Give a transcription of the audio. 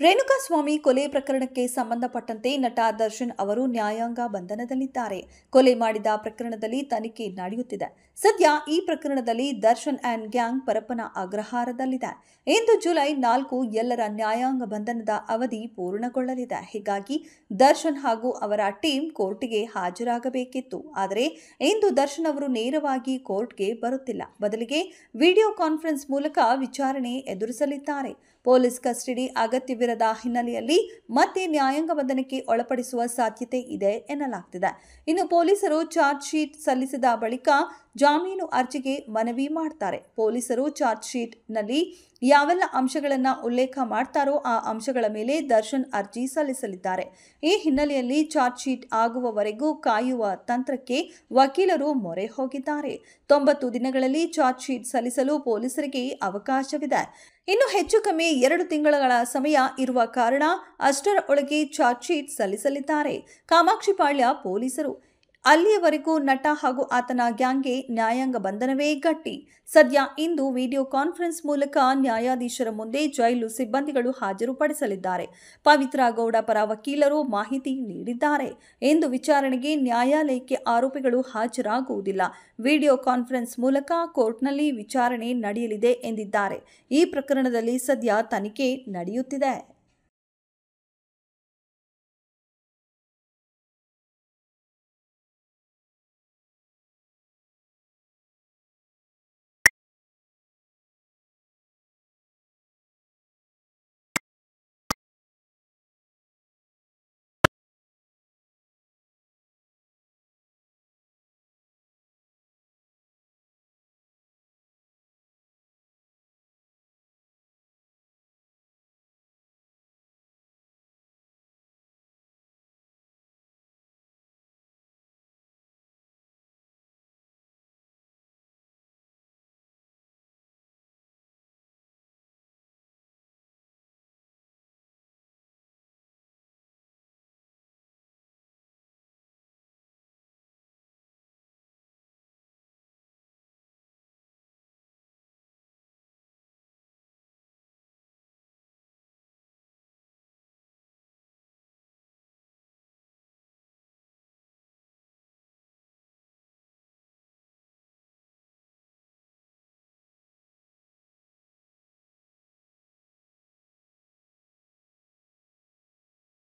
ರೇಣುಕಾಸ್ವಾಮಿ ಕೊಲೆ ಪ್ರಕರಣಕ್ಕೆ ಸಂಬಂಧಪಟ್ಟಂತೆ ನಟ ದರ್ಶನ್ ಅವರು ನ್ಯಾಯಾಂಗ ಬಂಧನದಲ್ಲಿದ್ದಾರೆ. ಕೊಲೆ ಮಾಡಿದ ಪ್ರಕರಣದಲ್ಲಿ ತನಿಖೆ ನಡೆಯುತ್ತಿದೆ. ಸದ್ಯ ಈ ಪ್ರಕರಣದಲ್ಲಿ ದರ್ಶನ್ ಅಂಡ್ ಗ್ಯಾಂಗ್ ಪರಪ್ಪನ ಅಗ್ರಹಾರದಲ್ಲಿದೆ. ಇಂದು ಜುಲೈ 4 ಎಲ್ಲರ ನ್ಯಾಯಾಂಗ ಬಂಧನದ ಅವಧಿ ಪೂರ್ಣಗೊಳ್ಳಲಿದೆ. ಹೀಗಾಗಿ ದರ್ಶನ್ ಹಾಗೂ ಅವರ ಟೀಮ್ ಕೋರ್ಟ್ಗೆ ಹಾಜರಾಗಬೇಕಿತ್ತು. ಆದರೆ ಇಂದು ದರ್ಶನ್ ಅವರು ನೇರವಾಗಿ ಕೋರ್ಟ್ಗೆ ಬರುತ್ತಿಲ್ಲ. ಬದಲಿಗೆ ವಿಡಿಯೋ ಕಾನ್ಫರೆನ್ಸ್ ಮೂಲಕ ವಿಚಾರಣೆ ಎದುರಿಸಲಿದ್ದಾರೆ. ಪೊಲೀಸ್ ಕಸ್ಟಡಿ ಅಗತ್ಯವಿರದ ಹಿನ್ನೆಲೆಯಲ್ಲಿ ಮತ್ತೆ ನ್ಯಾಯಾಂಗ ಬಂಧನಕ್ಕೆ ಒಳಪಡಿಸುವ ಸಾಧ್ಯತೆ ಇದೆ ಎನ್ನಲಾಗ್ತಿದೆ. ಇನ್ನು ಪೊಲೀಸರು ಚಾರ್ಜ್ ಶೀಟ್ ಸಲ್ಲಿಸಿದ ಬಳಿಕ ಜಾಮೀನು ಅರ್ಜಿಗೆ ಮನವಿ ಮಾಡ್ತಾರೆ. ಪೊಲೀಸರು ಚಾರ್ಜ್ ಶೀಟ್ನಲ್ಲಿ ಯಾವೆಲ್ಲ ಅಂಶಗಳನ್ನು ಉಲ್ಲೇಖ ಮಾಡ್ತಾರೋ ಆ ಅಂಶಗಳ ಮೇಲೆ ದರ್ಶನ್ ಅರ್ಜಿ ಸಲ್ಲಿಸಲಿದ್ದಾರೆ. ಈ ಹಿನ್ನೆಲೆಯಲ್ಲಿ ಚಾರ್ಜ್ ಶೀಟ್ ಆಗುವವರೆಗೂ ಕಾಯುವ ತಂತ್ರಕ್ಕೆ ವಕೀಲರು ಮೊರೆ ಹೋಗಿದ್ದಾರೆ. 90 ದಿನಗಳಲ್ಲಿ ಚಾರ್ಜ್ ಶೀಟ್ ಸಲ್ಲಿಸಲು ಪೊಲೀಸರಿಗೆ ಅವಕಾಶವಿದೆ. ಇನ್ನು ಹೆಚ್ಚು ಕಮ್ಮಿ 2 ತಿಂಗಳ ಸಮಯ ಇರುವ ಕಾರಣ ಅಷ್ಟರ ಒಳಗೆ ಚಾರ್ಜ್ ಶೀಟ್ ಸಲ್ಲಿಸಲಿದ್ದಾರೆ ಕಾಮಾಕ್ಷಿಪಾಳ್ಯ ಪೊಲೀಸರು. ಅಲ್ಲಿಯವರೆಗೂ ನಟ ಹಾಗೂ ಆತನ ಗ್ಯಾಂಗ್ಗೆ ನ್ಯಾಯಾಂಗ ಬಂಧನವೇ ಗಟ್ಟಿ. ಸದ್ಯ ಇಂದು ವಿಡಿಯೋ ಕಾನ್ಫರೆನ್ಸ್ ಮೂಲಕ ನ್ಯಾಯಾಧೀಶರ ಮುಂದೆ ಜೈಲು ಸಿಬ್ಬಂದಿಗಳು ಹಾಜರುಪಡಿಸಲಿದ್ದಾರೆ. ಪವಿತ್ರ ಗೌಡ ಪರ ವಕೀಲರು ಮಾಹಿತಿ ನೀಡಿದ್ದಾರೆ. ಇಂದು ವಿಚಾರಣೆಗೆ ನ್ಯಾಯಾಲಯಕ್ಕೆ ಆರೋಪಿಗಳು ಹಾಜರಾಗುವುದಿಲ್ಲ. ವಿಡಿಯೋ ಕಾನ್ಫರೆನ್ಸ್ ಮೂಲಕ ಕೋರ್ಟ್ನಲ್ಲಿ ವಿಚಾರಣೆ ನಡೆಯಲಿದೆ ಎಂದಿದ್ದಾರೆ. ಈ ಪ್ರಕರಣದಲ್ಲಿ ಸದ್ಯ ತನಿಖೆ ನಡೆಯುತ್ತಿದೆ.